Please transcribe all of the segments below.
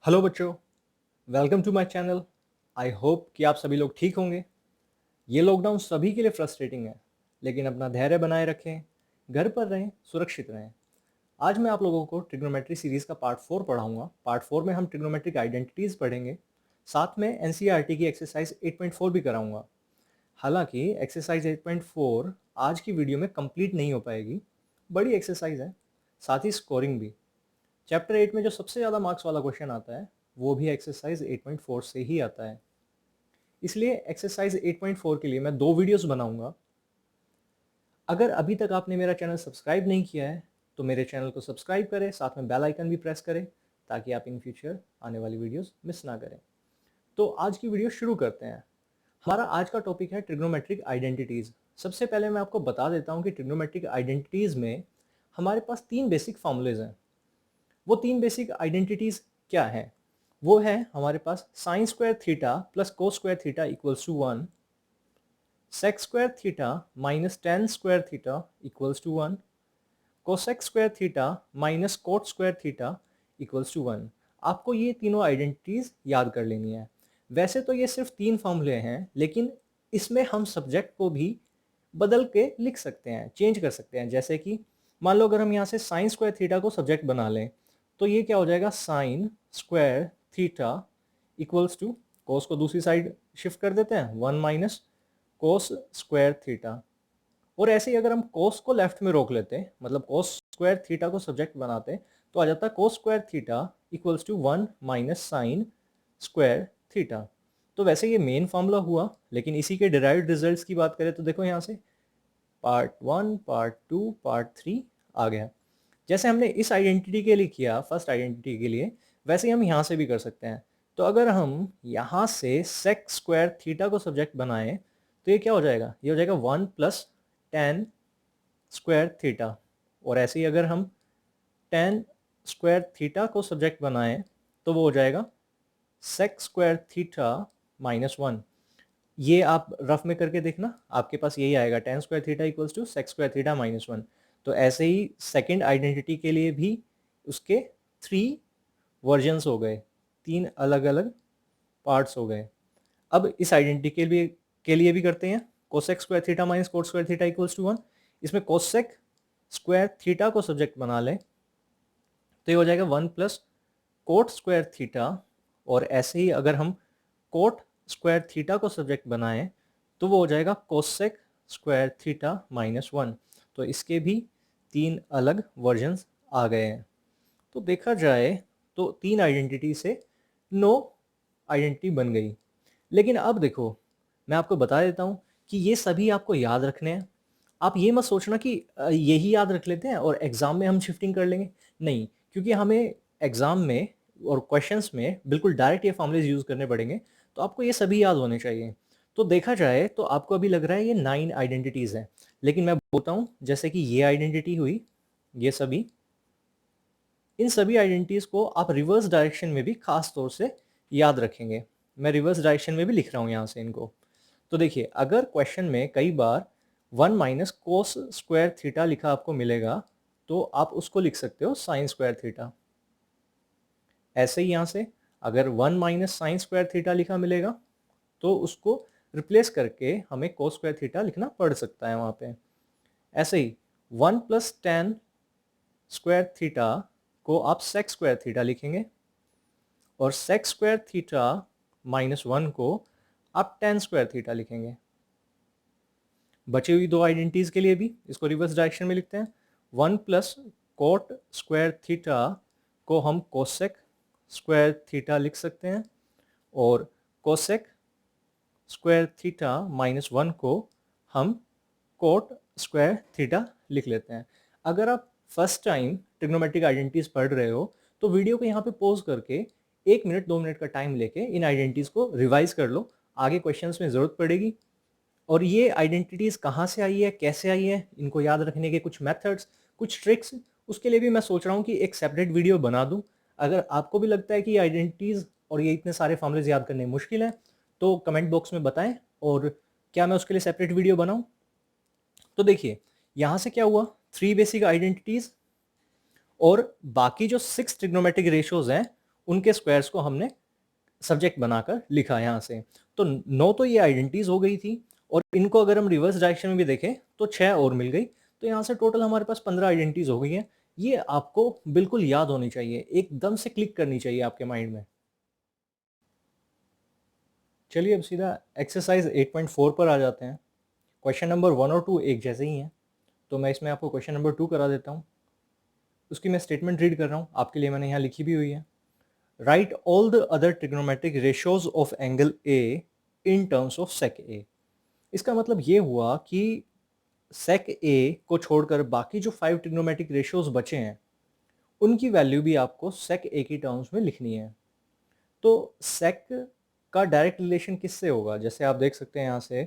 Hello बच्चों, welcome to my channel. I hope कि आप सभी लोग ठीक होंगे। ये लॉकडाउन सभी के लिए फ्रस्ट्रेटिंग है, लेकिन अपना धैर्य बनाए रखें, घर पर रहें, सुरक्षित रहें। आज मैं आप लोगों को ट्रिग्नोमेट्री सीरीज़ का पार्ट 4 पढ़ाऊंगा। पार्ट 4 में हम ट्रिग्नोमेट्रिक आइडेंटिटीज़ पढ़ेंगे, साथ में एनसीईआरटी की एक्सरसाइज 8.4 भी कराऊंगा। हालांकि एक्सरसाइज 8.4 आज की वीडियो में कंप्लीट नहीं हो पाएगी, बड़ी एक्सरसाइज है, साथ ही स्कोरिंग भी। चैप्टर 8 में जो सबसे ज़्यादा मार्क्स वाला क्वेश्चन आता है वो भी एक्सरसाइज 8.4 से ही आता है। इसलिए एक्सरसाइज 8.4 के लिए मैं 2 वीडियोस बनाऊंगा। अगर अभी तक आपने मेरा चैनल सब्सक्राइब नहीं किया है तो मेरे चैनल को सब्सक्राइब करें, साथ में बेल आइकन भी प्रेस करें ताकि आप इन फ्यूचर आने वाली वीडियोस मिस ना करें। तो आज की वीडियो शुरू करते हैं। हमारा आज का टॉपिक है ट्रिग्नोमेट्रिक आइडेंटिटीज़। सबसे पहले मैं आपको बता देता हूँ कि ट्रिग्नोमेट्रिक आइडेंटिटीज़ में हमारे पास 3 बेसिक फॉर्मूलेज हैं। वो 3 बेसिक आइडेंटिटीज़ क्या हैं? वो है हमारे पास sine square theta plus cos square theta equals to 1, sec square theta minus tan square theta equals to 1, cosec square theta minus cot square theta equals to 1। आपको ये तीनों आइडेंटिटीज़ याद कर लेनी है। वैसे तो ये सिर्फ 3 फॉर्मूले हैं, लेकिन इसमें हम सब्जेक्ट को भी बदल के लिख सकते हैं, चेंज कर सकते हैं। जैसे कि मान लो अगर हम यहाँ से साइन स्क्वायर थीटा को सब्जेक्ट बना लें तो ये क्या हो जाएगा, sine square theta equals to, cos को दूसरी साइड शिफ्ट कर देते हैं, 1 माइनस कोस स्क्वायर थीटा। और ऐसे ही अगर हम कोस को लेफ्ट में रोक लेते हैं, मतलब कोस स्क्वायर थीटा को सब्जेक्ट बनाते हैं, तो आ जाता है cos square theta equals to 1 minus sine square theta. तो वैसे ये मेन फॉर्मूला हुआ, लेकिन इसी के डिराइव्ड रिजल्ट्स की बात करें तो देखो यहाँ से पार्ट 1, पार्ट 2, पार्ट 3 आ गया। जैसे हमने इस आइडेंटिटी के लिए किया, फर्स्ट आइडेंटिटी के लिए, वैसे ही हम यहाँ से भी कर सकते हैं। तो अगर हम यहाँ से सेक स्क्वायर थीटा को सब्जेक्ट बनाएं तो ये क्या हो जाएगा, ये हो जाएगा 1 प्लस टेन स्क्वायर थीटा। और ऐसे ही अगर हम टेन स्क्वायर थीटा को सब्जेक्ट बनाएं तो वो हो जाएगा सेक स्क्वायर थीटा माइनस 1। ये आप रफ में करके देखना, आपके पास यही आएगा, tan square theta equals to sec square theta minus 1। तो ऐसे ही सेकेंड आइडेंटिटी के लिए भी उसके 3 वर्जन्स हो गए, 3 अलग अलग पार्ट्स हो गए। अब इस आइडेंटिटी के लिए भी करते हैं। Cosec square theta minus cot square theta equals to 1। इसमें कोसेक स्क्वायर थीटा को सब्जेक्ट बना लें तो ये हो जाएगा 1 प्लस कोट स्क्वायर थीटा। और ऐसे ही अगर हम कोट स्क्वायर थीटा को सब्जेक्ट बनाएं तो वो हो जाएगा कोसेक स्क्वायर थीटा माइनस 1। तो इसके भी 3 अलग वर्जन्स आ गए हैं। तो देखा जाए तो 3 आइडेंटिटी से 9 आइडेंटिटी बन गई। लेकिन अब देखो, मैं आपको बता देता हूँ कि ये सभी आपको याद रखने हैं। आप ये मत सोचना कि यही याद रख लेते हैं और एग्ज़ाम में हम शिफ्टिंग कर लेंगे। नहीं, क्योंकि हमें एग्ज़ाम में और क्वेश्चंस में बिल्कुल डायरेक्ट ये फॉर्मूलेज यूज़ करने पड़ेंगे, तो आपको ये सभी याद होने चाहिए। तो देखा जाए तो आपको अभी लग रहा है ये 9 आइडेंटिटीज़ हैं, लेकिन मैं बोलता हूँ जैसे कि ये आइडेंटिटी हुई, ये सभी, इन सभी आइडेंटिटीज़ को आप रिवर्स डायरेक्शन में भी खास तौर से याद रखेंगे। मैं रिवर्स डायरेक्शन में भी लिख रहा हूँ यहाँ से इनको। तो देखिए, अगर क्वेश्चन में कई बार 1 माइनस कोस स्क्वायर थीटा लिखा आपको मिलेगा तो आप उसको लिख सकते हो साइन स्क्वायर थीटा। ऐसे ही यहाँ से अगर 1 माइनस साइन स्क्वायर थीटा लिखा मिलेगा तो उसको रिप्लेस करके हमें कोस स्क्वायर थीटा लिखना पड़ सकता है वहाँ पे। ऐसे ही 1 प्लस टेन स्क्वायर थीटा को आप सेक स्क्वायर थीटा लिखेंगे, और सेक स्क्वायर थीटा माइनस 1 को आप टेन स्क्वायर थीटा लिखेंगे। बची हुई 2 आइडेंटिटीज के लिए भी इसको रिवर्स डायरेक्शन में लिखते हैं। 1 प्लस कोट स्क्वायर थीटा को हम कोसेक स्क्वायर थीटा लिख सकते हैं, और कोसेक स्क्वायर थीटा माइनस 1 को हम कोट स्क्वायर थीटा लिख लेते हैं। अगर आप फर्स्ट टाइम ट्रिग्नोमेट्रिक आइडेंटिटीज पढ़ रहे हो तो वीडियो को यहाँ पे पॉज करके 1 मिनट 2 मिनट का टाइम लेके इन आइडेंटिटीज को रिवाइज कर लो, आगे क्वेश्चंस में ज़रूरत पड़ेगी। और ये आइडेंटिटीज़ कहाँ से आई है, कैसे आई है, इनको याद रखने के कुछ मेथड्स, कुछ ट्रिक्स, उसके लिए भी मैं सोच रहा हूँ कि एक सेपरेट वीडियो बना दूँ। अगर आपको भी लगता है कि आइडेंटिटीज़ और ये इतने सारे फॉर्मूलेज याद करने मुश्किल हैं तो कमेंट बॉक्स में बताएं, और क्या मैं उसके लिए सेपरेट वीडियो बनाऊँ। तो देखिए, यहाँ से क्या हुआ, 3 बेसिक आइडेंटिटीज़ और बाकी जो 6 ट्रिग्नोमेट्रिक रेशियोज हैं उनके स्क्वायर्स को हमने सब्जेक्ट बनाकर लिखा यहाँ से। तो 9 तो ये आइडेंटिटीज हो गई थी, और इनको अगर हम रिवर्स डायरेक्शन में भी देखें तो 6 और मिल गई। तो यहाँ से टोटल हमारे पास 15 आइडेंटिटीज हो गई हैं। ये आपको बिल्कुल याद होनी चाहिए, एकदम से क्लिक करनी चाहिए आपके माइंड में। चलिए अब सीधा एक्सरसाइज 8.4 पर आ जाते हैं। क्वेश्चन नंबर 1 और 2 एक जैसे ही हैं, तो मैं इसमें आपको क्वेश्चन नंबर 2 करा देता हूँ। उसकी मैं स्टेटमेंट रीड कर रहा हूँ, आपके लिए मैंने यहाँ लिखी भी हुई है। Write all the other trigonometric ratios of angle A in terms of sec A. इसका मतलब ये हुआ कि सेक ए को छोड़कर बाकी जो 5 ट्रिग्नोमेट्रिक रेशियोज बचे हैं उनकी वैल्यू भी आपको सेक ए की टर्म्स में लिखनी है। तो सेक का डायरेक्ट रिलेशन किससे होगा? जैसे आप देख सकते हैं यहाँ से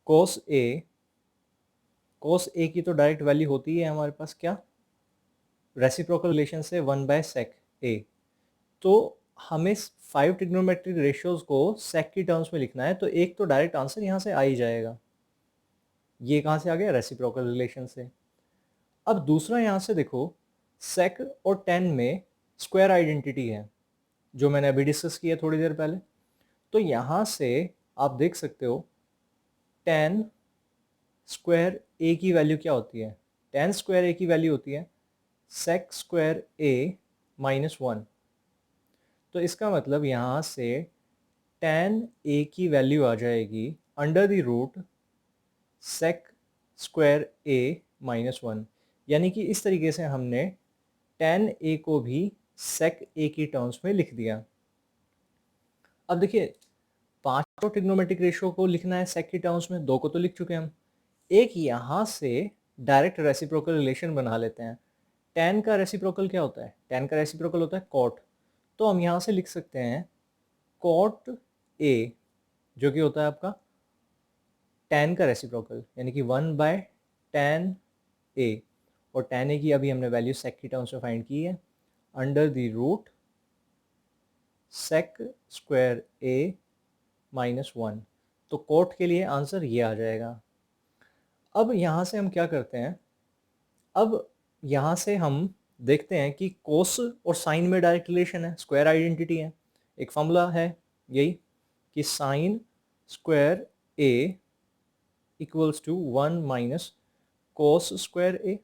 कोस ए की तो डायरेक्ट वैल्यू होती है हमारे पास क्या, रेसिप्रोकल रिलेशन से 1/sec ए। तो हमें 5 ट्रिग्नोमेट्रिक रेशियोज को सेक की टर्म्स में लिखना है, तो एक तो डायरेक्ट आंसर यहाँ से आ ही जाएगा। ये कहाँ से आ गया? रेसिप्रोकल रिलेशन से। अब दूसरा यहाँ से देखो, सेक और टेन में स्क्वायर आइडेंटिटी है, जो मैंने अभी डिस्कस किया थोड़ी देर पहले। तो यहाँ से आप देख सकते हो टेन स्क्वायर ए की वैल्यू क्या होती है? टेन स्क्वायर ए की वैल्यू होती है सेक स्क्वायर ए -1। तो इसका मतलब यहाँ से tan a की वैल्यू आ जाएगी under the root sec square a -1। यानी कि इस तरीके से हमने tan a को भी सेक a की टर्म्स में लिख दिया। अब देखिए, पांचों ट्रिग्नोमेट्रिक रेशियो को लिखना है सेक की टर्म्स में, दो को तो लिख चुके हम, एक यहाँ से डायरेक्ट रेसिप्रोकल रिलेशन बना लेते हैं। tan का रेसिप्रोकल क्या होता है? tan का रेसिप्रोकल होता है cot। तो हम यहाँ से लिख सकते हैं cot a, जो कि होता है आपका tan का रेसिप्रोकल, यानी कि 1/tan a। और tan a की अभी हमने वैल्यू सेक की टर्म्स में फाइंड की है under the root sec square a -1। तो कोट के लिए आंसर ये आ जाएगा। अब यहाँ से हम क्या करते हैं, अब यहाँ से हम देखते हैं कि कोस और साइन में डायरेक्ट रिलेशन है, स्क्वायर आइडेंटिटी है। एक फॉर्मूला है यही कि sine square a equals to 1 - cos square A.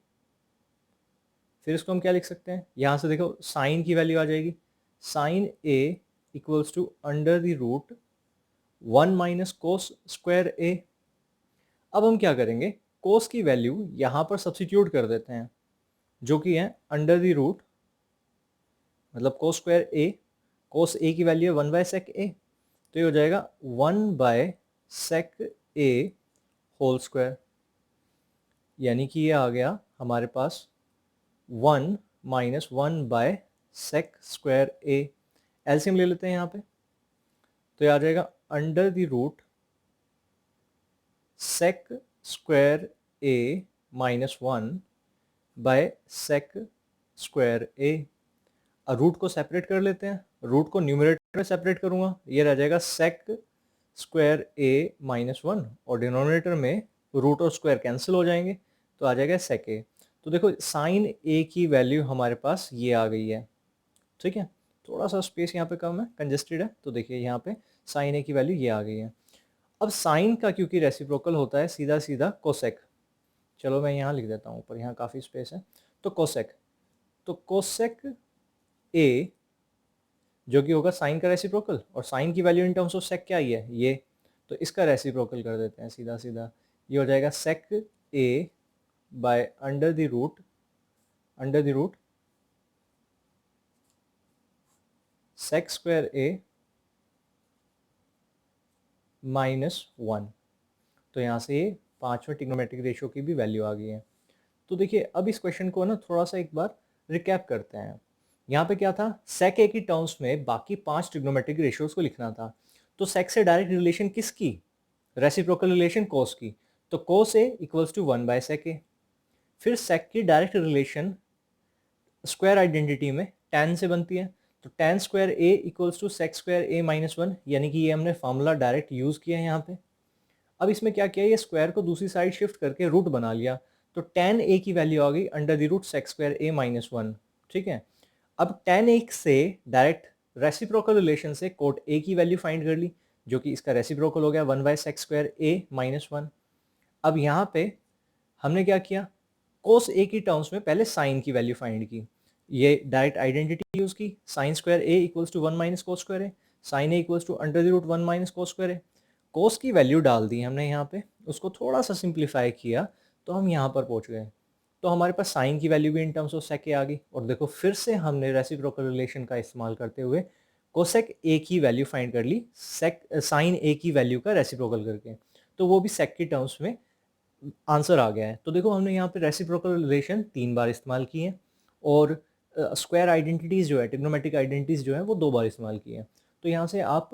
फिर इसको हम क्या लिख सकते हैं, यहाँ से देखो साइन की वैल्यू आ जाएगी sine a equals to under the root 1 - cos square A. अब हम क्या करेंगे, कोस की वैल्यू यहाँ पर सब्सिट्यूट कर देते हैं, जो कि है अंडर द रूट, मतलब कोस स्क्वायर ए, कोस ए की वैल्यू है 1/sec ए, तो ये हो जाएगा 1/sec ए होल स्क्वायर। यानी कि ये आ गया हमारे पास 1 - 1/sec स्क्वायर ए। एलसीएम ले लेते हैं यहाँ पे, तो ये आ जाएगा under the root sec square A -1/sec square A. Root को सेपरेट कर लेते हैं, रूट को न्यूमरेटर में सेपरेट करूंगा, ये रह जाएगा sec स्क्वायर ए -1, और डिनोमिनेटर में रूट और स्क्वायर कैंसिल हो जाएंगे, तो आ जाएगा sec a। तो देखो साइन a की वैल्यू हमारे पास ये आ गई है, ठीक है। थोड़ा सा स्पेस यहाँ पे कम है, कंजेस्टेड है, तो देखिए यहाँ पे साइन a की वैल्यू ये आ गई है। अब साइन का क्योंकि रेसिप्रोकल होता है सीधा सीधा कोसेक, चलो मैं यहाँ लिख देता हूँ ऊपर, यहाँ काफ़ी स्पेस है, तो कोसेक, तो कोसेक ए जो कि होगा साइन का रेसिप्रोकल, और साइन की value in terms of sec क्या आई है ये, तो इसका रेसिप्रोकल कर देते हैं सीधा सीधा, ये हो जाएगा sec A by under the root sec square A -1। तो यहाँ से ये पांचवें ट्रिग्नोमेट्रिक रेशियो की भी वैल्यू आ गई है। तो देखिए अब इस क्वेश्चन को ना थोड़ा सा एक बार रिकैप करते हैं। यहाँ पे क्या था, सेक ए की टर्म्स में बाकी 5 ट्रिग्नोमेट्रिक रेशियोज को लिखना था। तो सेक से डायरेक्ट रिलेशन किसकी? रेसिप्रोकल रिलेशन कोस की, तो कोस ए इक्वल्स टू 1/sec ए। फिर सेक की डायरेक्ट रिलेशन स्क्वायर आइडेंटिटी में tan से बनती है, तो tan square A equals to sec square A -1, यानी कि ये हमने फॉर्मूला डायरेक्ट यूज किया है यहाँ पे। अब इसमें क्या किया, ये स्क्वायर को दूसरी साइड शिफ्ट करके रूट बना लिया, तो tan a की वैल्यू आ गई under the root sec square A -1, ठीक है। अब tan a से डायरेक्ट रेसिप्रोकल रिलेशन से कोट ए की वैल्यू फाइंड कर ली, जो कि इसका रेसिप्रोकल हो गया 1/sec² a - 1। अब यहाँ पे हमने क्या किया, कोस ए की टर्म्स में पहले साइन की वैल्यू फाइंड की। ये डायरेक्ट आइडेंटिटी यूज की, sine square A equals to 1 - cos square A, sine A equals to √1 - cos square A. Cos की वैल्यू डाल दी हमने यहाँ पे, उसको थोड़ा सा सिंप्लीफाई किया तो हम यहाँ पर पहुँच गए। तो हमारे पास साइन की वैल्यू भी इन टर्म्स ऑफ सेक ए आ गई, और देखो फिर से हमने रेसिप्रोकल रिलेशन का इस्तेमाल करते हुए कोसेक ए की वैल्यू फाइंड कर ली सेक साइन ए की वैल्यू का रेसिप्रोकल करके, तो वो भी सेक की टर्म्स में आंसर आ गया है। तो देखो हमने यहाँ पे रेसिप्रोकल रिलेशन 3 बार इस्तेमाल किए हैं, और स्क्वायर आइडेंटिटीज़ जो है, ट्रिग्नोमेट्रिक आइडेंटिटीज़ जो है वो 2 बार इस्तेमाल किए हैं। तो यहाँ से आप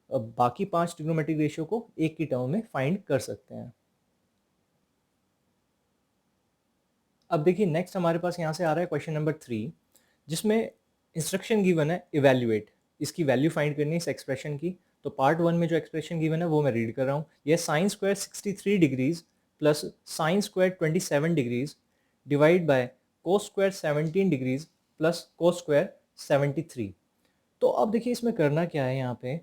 बाकी 5 ट्रिग्नोमेट्रिक रेशियो को एक की टर्म में फाइंड कर सकते हैं। अब देखिए नेक्स्ट हमारे पास यहाँ से आ रहा है क्वेश्चन नंबर 3, जिसमें इंस्ट्रक्शन गिवन है इवैल्यूएट, इसकी वैल्यू फाइंड करनी है इस एक्सप्रेशन की। तो पार्ट 1 में जो एक्सप्रेशन गिवन है वो मैं रीड कर रहा हूँ। यह sine square 63 degrees plus sine square 27 degrees divide by cos square 17 degrees plus cos square 73। तो अब देखिए इसमें करना क्या है, यहाँ पे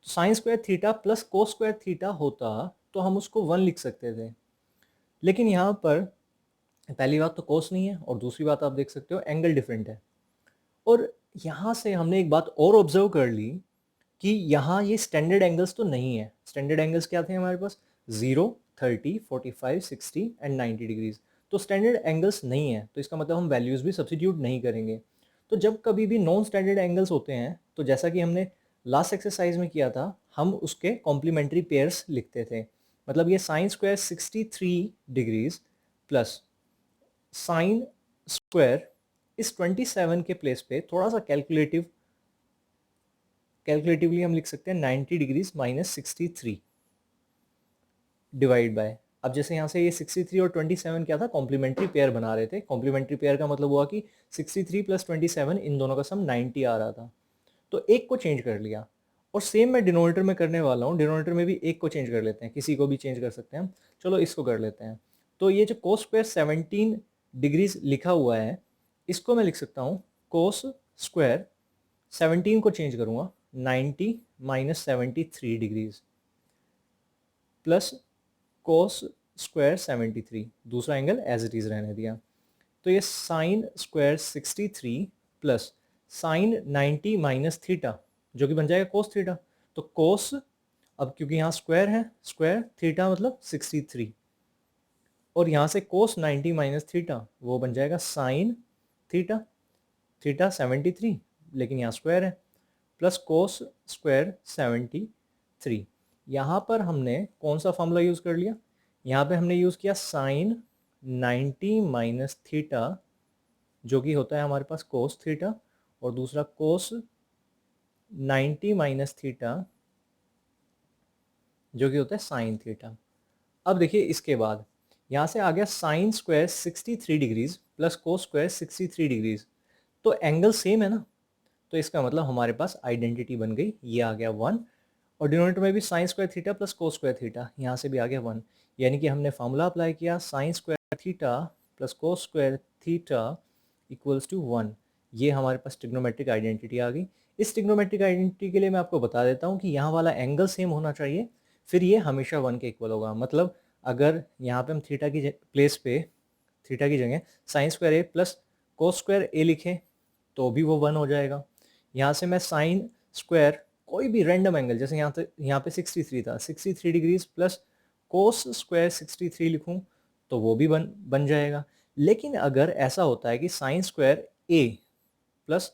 sign square theta plus cos square theta होता तो हम उसको 1 लिख सकते थे, लेकिन यहाँ पर पहली बात तो कोस नहीं है, और दूसरी बात आप देख सकते हो एंगल डिफरेंट है। और यहाँ से हमने एक बात और ऑब्जर्व कर ली कि यहाँ ये स्टैंडर्ड एंगल्स तो नहीं है। स्टैंडर्ड एंगल्स क्या थे हमारे पास, 0, 30, 45, 60 एंड 90 डिग्रीज। तो स्टैंडर्ड एंगल्स नहीं है, तो इसका मतलब हम वैल्यूज़ भी सब्सिट्यूट नहीं करेंगे। तो जब कभी भी नॉन स्टैंडर्ड एंगल्स होते हैं, तो जैसा कि हमने लास्ट एक्सरसाइज में किया था, हम उसके कॉम्प्लीमेंट्री पेयर्स लिखते थे। मतलब ये sine square 63 degrees plus sine square इस 27 के प्लेस पे थोड़ा सा कैलकुलेटिवली हम लिख सकते हैं 90 डिग्रीज - 63 डिवाइड बाय, अब जैसे यहाँ से ये 63 और 27 क्या था, कॉम्प्लीमेंट्री पेयर बना रहे थे। कॉम्प्लीमेंट्री पेयर का मतलब हुआ कि 63 + 27 इन दोनों का सम 90 आ रहा था, तो एक को चेंज कर लिया। और सेम मैं डिनोमिनेटर में करने वाला हूँ, डिनोमिनेटर में भी एक को चेंज कर लेते हैं, किसी को भी चेंज कर सकते हैं हम। चलो इसको कर लेते हैं। तो ये जो कोस स्क्वायर 17 डिग्रीज लिखा हुआ है, इसको मैं लिख सकता हूँ कोस स्क्वायर 17 को चेंज करूँगा 90 - 73 डिग्रीज प्लस कोस स्क्वायर 73, दूसरा एंगल एज इट इज़ रहने दिया। तो ये sine square 63 plus sign 90 minus theta, जो कि बन जाएगा कोस थीटा। तो कोस, अब क्योंकि यहाँ स्क्वायर है, स्क्वायर थीटा मतलब 63, और यहाँ से कोस 90 माइनस थीटा वो बन जाएगा साइन थीटा, थीटा 73 लेकिन यहाँ स्क्वायर है, प्लस कोस स्क्वायर 73। यहाँ पर हमने कौन सा फॉर्मूला यूज़ कर लिया, यहाँ पे हमने यूज़ किया साइन 90 माइनस थीटा, जो कि होता है हमारे पास कोस थीटा, और दूसरा कोस 90 माइनस थीटा, जो कि होता है साइन थीटा। अब देखिए इसके बाद यहाँ से आ गया sine square 63 degrees plus cos square 63 degrees, तो एंगल सेम है ना, तो इसका मतलब हमारे पास आइडेंटिटी बन गई, ये आ गया 1। और डिनोमिनेटर में भी sine square theta plus cos square theta, यहाँ से भी आ गया 1, यानी कि हमने फार्मूला अप्लाई किया sine square theta plus cos square theta equals to 1। ये हमारे पास ट्रिग्नोमेट्रिक आइडेंटिटी आ गई। इस ट्रिग्नोमेट्रिक आइडेंटिटी के लिए मैं आपको बता देता हूँ कि यहाँ वाला एंगल सेम होना चाहिए, फिर ये हमेशा 1 के इक्वल होगा। मतलब अगर यहाँ पे हम थीटा की प्लेस पे, थीटा की जगह साइन स्क्वायर ए प्लस कोस स्क्वायर ए लिखें तो भी वो 1 हो जाएगा। यहाँ से मैं साइन स्क्वायर कोई भी रैंडम एंगल, जैसे यहाँ पे 63 था, 63 डिग्रीज प्लस कोस स्क्वायर 63 लिखूँ तो वो भी बन जाएगा। लेकिन अगर ऐसा होता है कि साइन स्क्वायर ए प्लस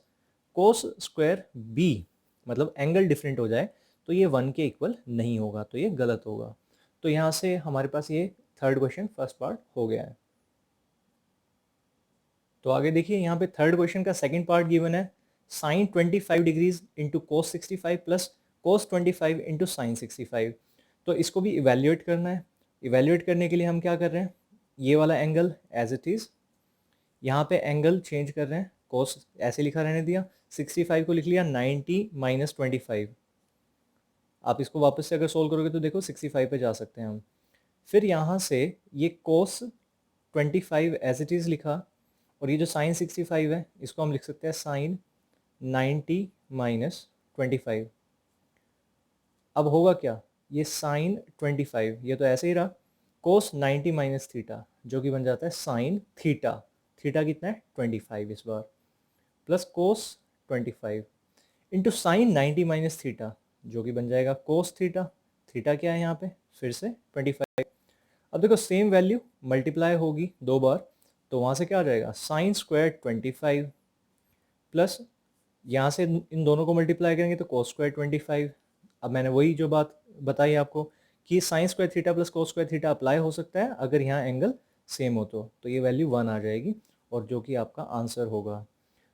कोस स्क्वायर बी, मतलब एंगल डिफरेंट हो जाए, तो ये 1 के इक्वल नहीं होगा, तो ये गलत होगा। तो यहाँ से हमारे पास ये थर्ड क्वेश्चन फर्स्ट पार्ट हो गया है। तो आगे देखिए यहाँ पे थर्ड क्वेश्चन का सेकंड पार्ट गिवन है, sine 25 degrees into cos 65 plus cos 25 into sine 65। तो इसको भी इवेल्युएट करना है। इवेल्युएट करने के लिए हम क्या कर रहे हैं, ये वाला एंगल एज इट इज़, यहाँ पे एंगल चेंज कर रहे हैं, कोस ऐसे लिखा रहने दिया, 65 को लिख लिया 90 माइनस 25। आप इसको वापस से अगर सोल्व करोगे तो देखो 65 पे जा सकते हैं हम। फिर यहाँ से ये कोस 25 एज इट इज़ लिखा, और ये जो साइन 65 है इसको हम लिख सकते हैं साइन 90 माइनस 25। अब होगा क्या, ये साइन 25, ये तो ऐसे ही रहा, कोस 90 माइनस थीटा जो कि बन जाता है साइन थीटा। थीटा कितना है 25 इस बार, plus cos 25 into sine 90 minus theta जो कि बन जाएगा कोस थीटा। थीटा क्या है यहाँ पे फिर से 25। अब देखो सेम वैल्यू मल्टीप्लाई होगी 2 बार, तो वहाँ से क्या आ जाएगा साइन स्क्वायर 25 प्लस यहाँ से इन दोनों को मल्टीप्लाई करेंगे तो कोस स्क्वायर 25। अब मैंने वही जो बात बताई आपको कि sine square theta plus cos square theta apply हो सकता है अगर यहाँ एंगल सेम हो तो ये वैल्यू 1 आ जाएगी और जो कि आपका आंसर होगा।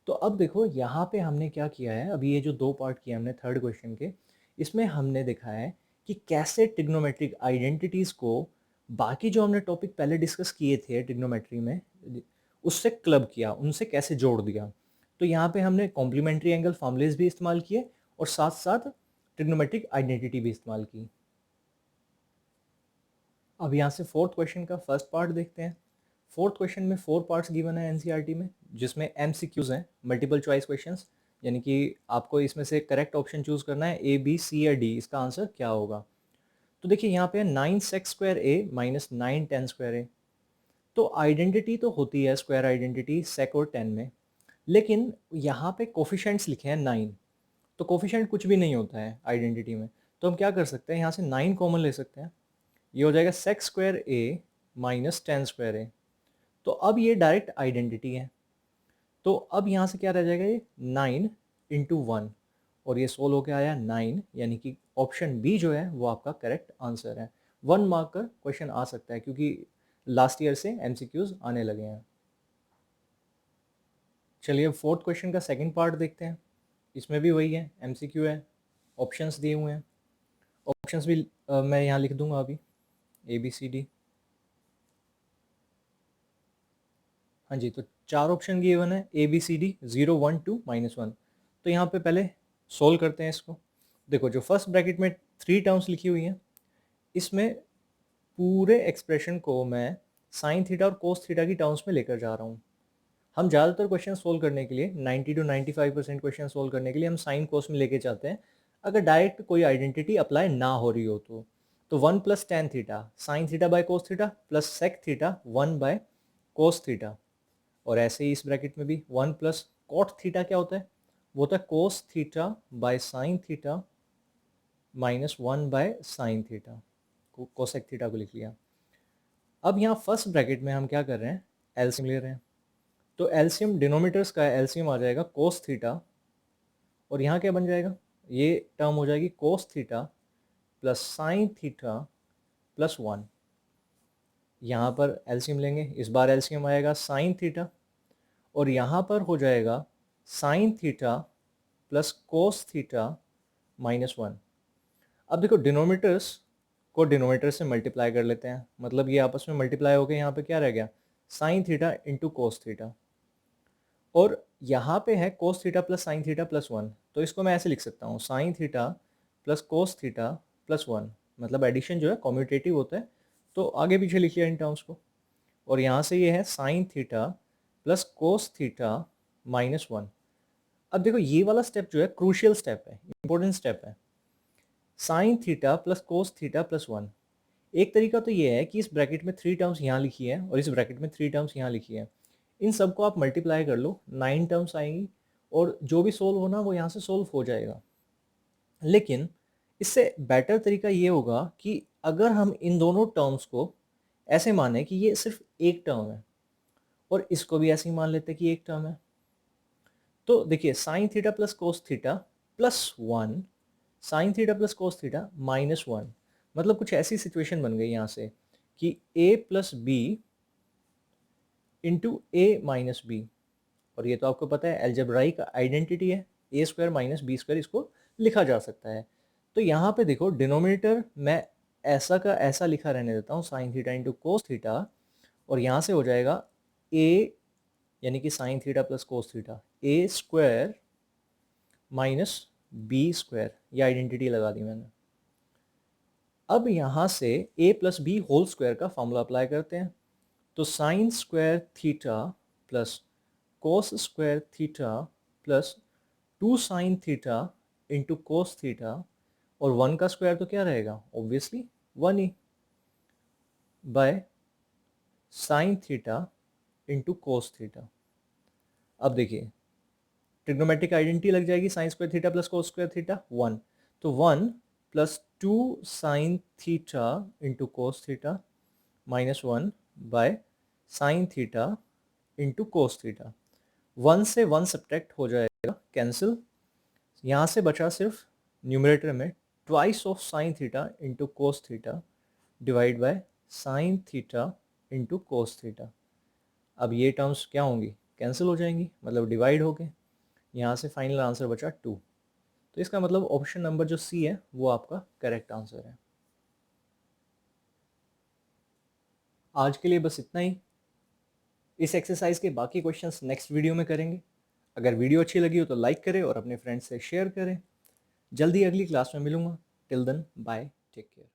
तो अब देखो यहाँ पे हमने क्या किया है, अभी ये जो 2 पार्ट किया हमने थर्ड क्वेश्चन के, इसमें हमने देखा है कि कैसे ट्रिग्नोमेट्रिक आइडेंटिटीज़ को बाकी जो हमने टॉपिक पहले डिस्कस किए थे ट्रिग्नोमेट्री में उससे क्लब किया, उनसे कैसे जोड़ दिया। तो यहाँ पे हमने कॉम्प्लीमेंट्री एंगल फॉर्मूलेज भी इस्तेमाल किए और साथ साथ ट्रिग्नोमेट्रिक आइडेंटिटी भी इस्तेमाल की। अब यहाँ से फोर्थ क्वेश्चन का फर्स्ट पार्ट देखते हैं। फोर्थ क्वेश्चन में 4 पार्ट्स गिवन है एनसीईआरटी में, जिसमें एमसीक्यूज हैं, मल्टीपल चॉइस क्वेश्चंस, यानी कि आपको इसमें से करेक्ट ऑप्शन चूज करना है ए बी सी या डी, इसका आंसर क्या होगा। तो देखिए यहाँ पे 9 सेक स्क्वायर ए माइनस 9 टेन स्क्वायर ए, तो आइडेंटिटी तो होती है स्क्वायर आइडेंटिटी सेक और 10 में, लेकिन यहाँ पे कोफिशेंट्स लिखे हैं 9, तो कोफिशेंट कुछ भी नहीं होता है आइडेंटिटी में, तो हम क्या कर सकते हैं यहाँ से 9 कॉमन ले सकते हैं, ये हो जाएगा सेक स्क्वायर ए माइनस 10 स्क्वायर ए। तो अब ये डायरेक्ट आइडेंटिटी है, तो अब यहाँ से क्या रह जाएगा ये 9 इंटू 1, और ये सोल्व होके आया 9, यानी कि ऑप्शन बी जो है वो आपका करेक्ट आंसर है। 1 मार्क का क्वेश्चन आ सकता है क्योंकि लास्ट ईयर से एमसीक्यूज आने लगे हैं। चलिए अब फोर्थ क्वेश्चन का सेकंड पार्ट देखते हैं। इसमें भी वही है, एमसीक्यू है, ऑप्शंस दिए हुए हैं, ऑप्शंस भी मैं यहाँ लिख दूंगा अभी, ए बी सी डी। हाँ जी, तो 4 ऑप्शन गिवन है, ए बी सी डी, 0 1 2 -1। तो यहाँ पे पहले सोल्व करते हैं इसको। देखो जो फर्स्ट ब्रैकेट में 3 टर्म्स लिखी हुई हैं, इसमें पूरे एक्सप्रेशन को मैं साइन थीटा और कोस थीटा की टर्म्स में लेकर जा रहा हूँ। हम ज़्यादातर क्वेश्चन सोल्व करने के लिए 90 to 95% क्वेश्चन सोल्व करने के लिए हम साइन कोस में लेके जाते हैं, अगर डायरेक्ट कोई आइडेंटिटी अप्लाई ना हो रही हो तो 1 plus tan theta sine theta by cos theta plus sec theta 1 by cos theta, और ऐसे ही इस ब्रैकेट में भी 1 प्लस कॉट थीटा क्या होता है, वो होता है cos theta by sine theta minus 1 by sine theta, cosec theta को लिख लिया। अब यहाँ फर्स्ट ब्रैकेट में हम क्या कर रहे हैं, एलसीएम ले रहे हैं, तो एलसीएम डिनोमिनेटर्स का एलसीएम आ जाएगा कोस थीटा, और यहाँ क्या बन जाएगा, ये टर्म हो जाएगी कोस theta plus sign theta plus 1। यहाँ पर एलसीएम लेंगे, इस बार एलसीएम आएगा साइन थीटा, और यहाँ पर हो जाएगा sign theta plus cos theta -1। अब देखो डिनोमिनेटर्स को डिनोमिनेटर से मल्टीप्लाई कर लेते हैं, मतलब ये आपस में मल्टीप्लाई हो गए, यहाँ पे क्या रह गया sign theta into cos theta, और यहाँ पे है कोस theta plus sign theta plus 1, तो इसको मैं ऐसे लिख सकता हूँ sine theta plus cos theta plus 1, मतलब एडिशन जो है कॉम्यूटेटिव होता है, तो आगे पीछे लिख लिया इन टर्म्स को, और यहाँ से ये है sign theta plus cos theta -1। अब देखो ये वाला स्टेप जो है क्रूशियल स्टेप है, इंपॉर्टेंट स्टेप है, sign theta plus cos theta plus 1। एक तरीका तो ये है कि इस ब्रैकेट में 3 टर्म्स यहाँ लिखी है और इस ब्रैकेट में 3 टर्म्स यहाँ लिखी है, इन सबको आप मल्टीप्लाई कर लो, 9 टर्म्स आएंगी, और जो भी सोल्व होना वो यहाँ से सोल्व हो जाएगा। लेकिन इससे बेटर तरीका ये होगा कि अगर हम इन दोनों टर्म्स को ऐसे माने कि ये सिर्फ एक टर्म है, और इसको भी ऐसे ही मान लेते हैं कि एक टर्म है, तो देखिए sign theta plus cos theta plus 1, sign theta plus cos theta -1, मतलब कुछ ऐसी सिचुएशन बन गई यहाँ से कि a plus B into A minus B, और ये तो आपको पता है एल्जेब्राइक आइडेंटिटी है, A square minus B square इसको लिखा जा सकता है। तो यहाँ पे देखो डिनोमिनेटर मैं ऐसा का ऐसा लिखा रहने देता हूँ sine theta into cos theta, और यहाँ से हो जाएगा a यानी कि sine theta plus cos theta A square minus B square, ये आइडेंटिटी लगा दी मैंने। अब यहाँ से a plus B whole square का फॉर्मूला अप्लाई करते हैं, तो sine square theta plus cos square theta plus 2 sine theta into cos theta, और 1 का स्क्वायर तो क्या रहेगा, obviously 1 he, by sine theta into cos theta. अब देखिए ट्रिग्नोमेट्रिक आइडेंटिटी लग जाएगी, sign square theta plus cos square theta 1, तो 1 plus 2 sine theta into cos theta minus 1 by sine theta into cos theta. 1 से 1 subtract हो जाएगा, cancel, यहाँ से बचा सिर्फ न्यूमरेटर में twice of sine theta into cos theta divide by sine theta into cos theta. अब ये टर्म्स क्या होंगी, कैंसिल हो जाएंगी, मतलब डिवाइड हो गए, यहाँ से फाइनल आंसर बचा 2। तो इसका मतलब ऑप्शन नंबर जो सी है वो आपका करेक्ट आंसर है। आज के लिए बस इतना ही। इस एक्सरसाइज के बाकी क्वेश्चंस नेक्स्ट वीडियो में करेंगे। अगर वीडियो अच्छी लगी हो तो लाइक करें और अपने फ्रेंड्स से शेयर करें। जल्दी अगली क्लास में मिलूंगा। Till then bye, take care.